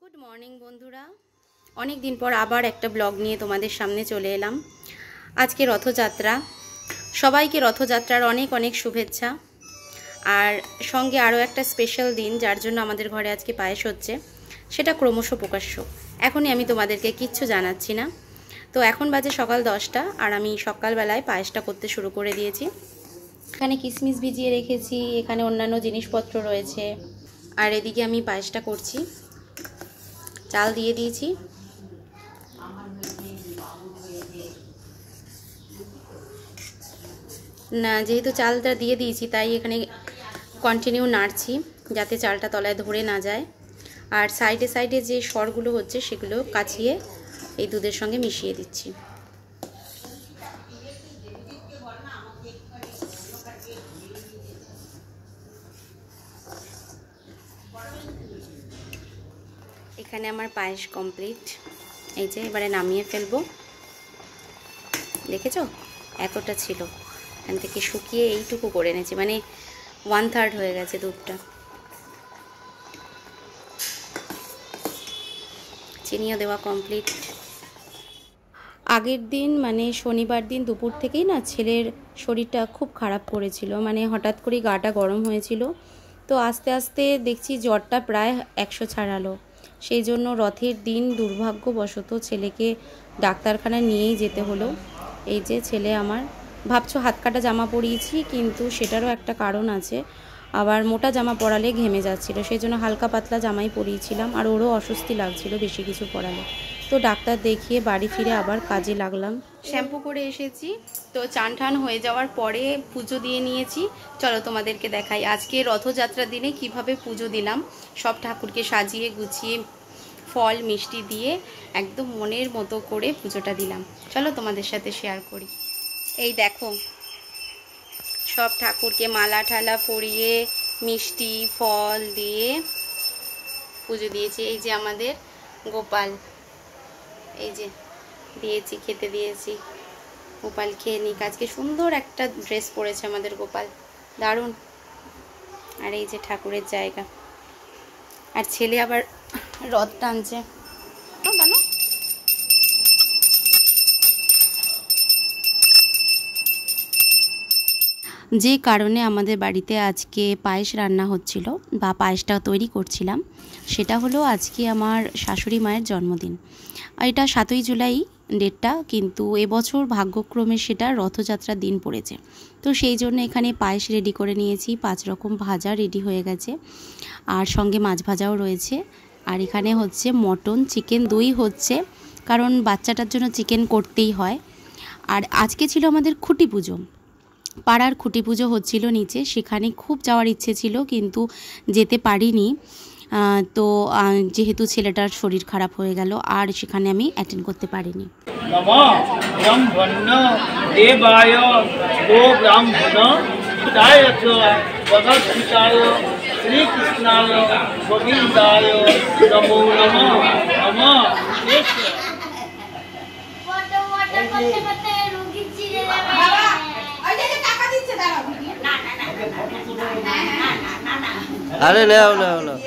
Good morning বন্ধুরা, অনেক দিন পর আবার একটা ব্লগ নিয়ে তোমাদের সামনে চলে এলাম। আজকে রথযাত্রা, সবাইকে রথযাত্রার অনেক অনেক শুভেচ্ছা। আর সঙ্গে আরও একটা স্পেশাল দিন, যার জন্য আমাদের ঘরে আজকে পায়েস হচ্ছে, সেটা ক্রমশ প্রকাশ্য। এখনই আমি তোমাদেরকে কিচ্ছু জানাচ্ছি না। তো এখন বাজে সকাল 10টা, আর আমি সকালবেলায় পায়েসটা করতে শুরু করে দিয়েছি। এখানে কিশমিশ ভিজিয়ে রেখেছি, এখানে অন্যান্য জিনিসপত্র রয়েছে, আর এদিকে আমি পায়েসটা করছি। চাল দিয়ে দিয়েছি, না যেহেতু চালটা দিয়ে দিয়েছি তাই এখানে কন্টিনিউ নাড়ছি যাতে চালটা তলায় ধরে না যায়। আর সাইডে সাইডে যে সরগুলো হচ্ছে সেগুলো কাচিয়ে এই দুধের সঙ্গে মিশিয়ে দিচ্ছি। এখানে আমার পায়েস কমপ্লিট। এই যে এবারে নামিয়ে ফেলবো। দেখেছো এতটা ছিল, এখান থেকে শুকিয়ে এইটুকু করে এনেছি, মানে 1/3 হয়ে গেছে দুধটা। চিনিও দেওয়া কমপ্লিট। আগের দিন মানে শনিবার দিন দুপুর থেকেই না ছেলের শরীরটা খুব খারাপ করেছিল, মানে হঠাৎ করেই গাটা গরম হয়েছিল। তো আস্তে আস্তে দেখছি জ্বরটা প্রায় 100 ছাড়ালো। সেই জন্য রথের দিন দুর্ভাগ্যবশত ছেলেকে ডাক্তারখানায় নিয়েই যেতে হলো। এই যে ছেলে আমার, ভাবছো হাত কাটা জামা পরিয়েছি, কিন্তু সেটারও একটা কারণ আছে। আবার মোটা জামা পরালে ঘেমে যাচ্ছিল, সেই জন্য হালকা পাতলা জামাই পরিয়েছিলাম, আর ওরও অস্বস্তি লাগছিল বেশি কিছু পরালে। তো ডাক্তার দেখিয়ে বাড়ি ফিরে আবার কাজে লাগলাম। শ্যাম্পু করে এসেছি, তো চান টান হয়ে যাওয়ার পরে পুজো দিয়ে নিয়েছি। চলো তোমাদেরকে দেখাই আজকে রথযাত্রার দিনে কিভাবে পুজো দিলাম। সব ঠাকুরকে সাজিয়ে গুছিয়ে ফল মিষ্টি দিয়ে একদম মনের মতো করে পুজোটা দিলাম। চলো তোমাদের সাথে শেয়ার করি। এই দেখো সব ঠাকুরকে মালা ঠালা পরিয়ে মিষ্টি ফল দিয়ে পুজো দিয়েছি। এই যে আমাদের গোপাল, এই যে দিয়েছি, খেতে দিয়েছি। গোপাল খেয়ে নিক। আজকে সুন্দর একটা ড্রেস পরেছে আমাদের গোপাল, দারুণ। আর এই যে ঠাকুরের জায়গা, আর ছেলে আবার রথ টানছে। যে কারণে আমাদের বাড়িতে আজকে পায়েস রান্না হচ্ছিল বা পায়েসটা তৈরি করছিলাম, সেটা হলো আজকে আমার শাশুড়ি মায়ের জন্মদিন। এটা 7ই জুলাই ডেটটা, কিন্তু এবছর ভাগ্যক্রমে সেটা রথযাত্রার দিন পড়েছে। তো সেই জন্য এখানে পায়েস রেডি করে নিয়েছি, 5 রকম ভাজা রেডি হয়ে গেছে, আর সঙ্গে মাছ ভাজাও রয়েছে। আর এখানে হচ্ছে মটন, চিকেন, দই হচ্ছে, কারণ বাচ্চাটার জন্য চিকেন করতেই হয়। আর আজকে ছিল আমাদের খুঁটি পুজো, পাড়ার খুঁটি পুজো হচ্ছিল নিচে, সেখানে খুব যাওয়ার ইচ্ছে ছিল কিন্তু যেতে পারিনি। তো যেহেতু ছেলেটার শরীর খারাপ হয়ে গেল, আর সেখানে আমি অ্যাটেন্ড করতে পারিনি। আরে লেও লেও লেও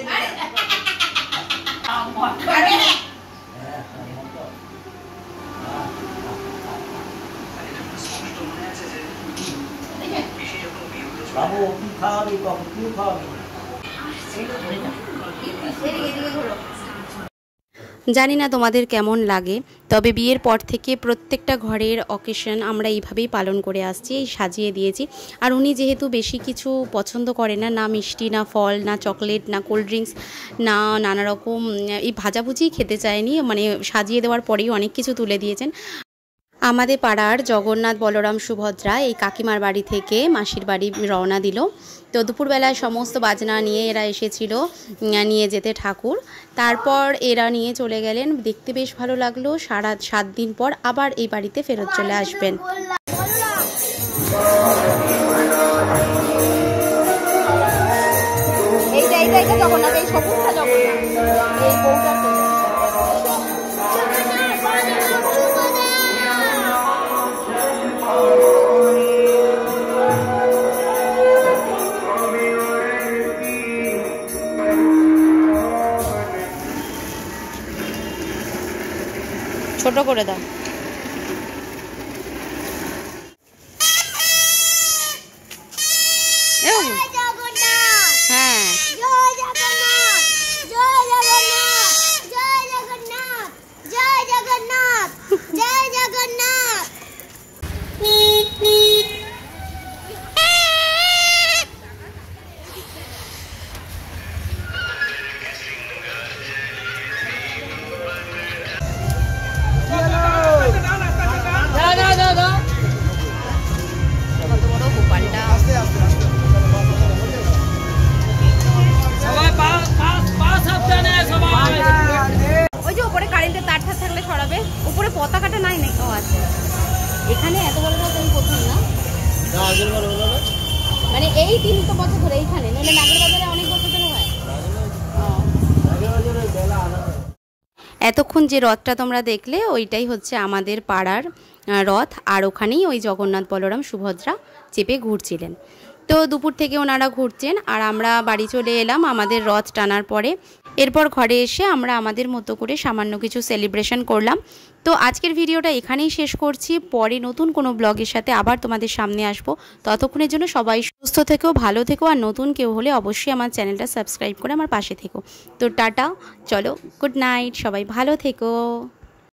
বাবু কি খাওয়াবি, কখন কি খাওয়াবি? জানি না তোমাদের কেমন লাগে, তবে বিয়ের পর থেকে প্রত্যেকটা ঘরের অকেশন আমরা এইভাবেই পালন করে আসছি, এই সাজিয়ে দিয়েছি। আর উনি যেহেতু বেশি কিছু পছন্দ করে না, না মিষ্টি, না ফল, না চকলেট, না কোল্ড ড্রিঙ্কস, না নানা রকম এই ভাজাভুজিই খেতে চায়নি, মানে সাজিয়ে দেওয়ার পরেই অনেক কিছু তুলে দিয়েছেন। আমাদের পাড়ার জগন্নাথ, বলরাম, সুভদ্রা এই কাকিমার বাড়ি থেকে মাসির বাড়ি রওনা দিল। তো দুপুরবেলায় সমস্ত বাজনা নিয়ে এরা এসেছিল নিয়ে যেতে ঠাকুর। তারপর এরা নিয়ে চলে গেলেন, দেখতে বেশ ভালো লাগলো। 7 দিন পর আবার এই বাড়িতে ফেরত চলে আসবেন। এইটা জগন্নাথ, এই সবুজটা জগন্নাথ, এই বউটা ছোট করে দাও। হ্যাঁ ওই যে উপরে কারেন্টের তার থাকলে সরাবে, উপরে পতাকাটা নাই নাকি? ও আছে এখানে, এত বড় আমি প্রথম না, মানে এই 3 বছর ধরে এইখানে, নইলে নাগের বাজারে অনেক বছর ধরে হয়। এতক্ষণ যে রথটা তোমরা দেখলে ওইটাই হচ্ছে আমাদের পাড়ার রথ, আর ওখানেই ওই জগন্নাথ বলরাম সুভদ্রা চেপে ঘুরছিলেন। তো দুপুর থেকে ওনারা ঘুরছেন আর আমরা বাড়ি চলে এলাম আমাদের রথ টানার পরে। এরপর ঘরে এসে আমরা আমাদের মতো করে সামান্য কিছু সেলিব্রেশন করলাম। তো আজকের ভিডিওটা এখানেই শেষ করছি, পরে নতুন কোনো ব্লগের সাথে আবার তোমাদের সামনে আসবো। ততক্ষণের জন্য সবাই সুস্থ থেকো, ভালো থেকো, আর নতুন কেউ হলে অবশ্যই আমার চ্যানেলটা সাবস্ক্রাইব করে আমার পাশে থেকো। তো টাটা, চলো, গুড নাইট, সবাই ভালো থেকো।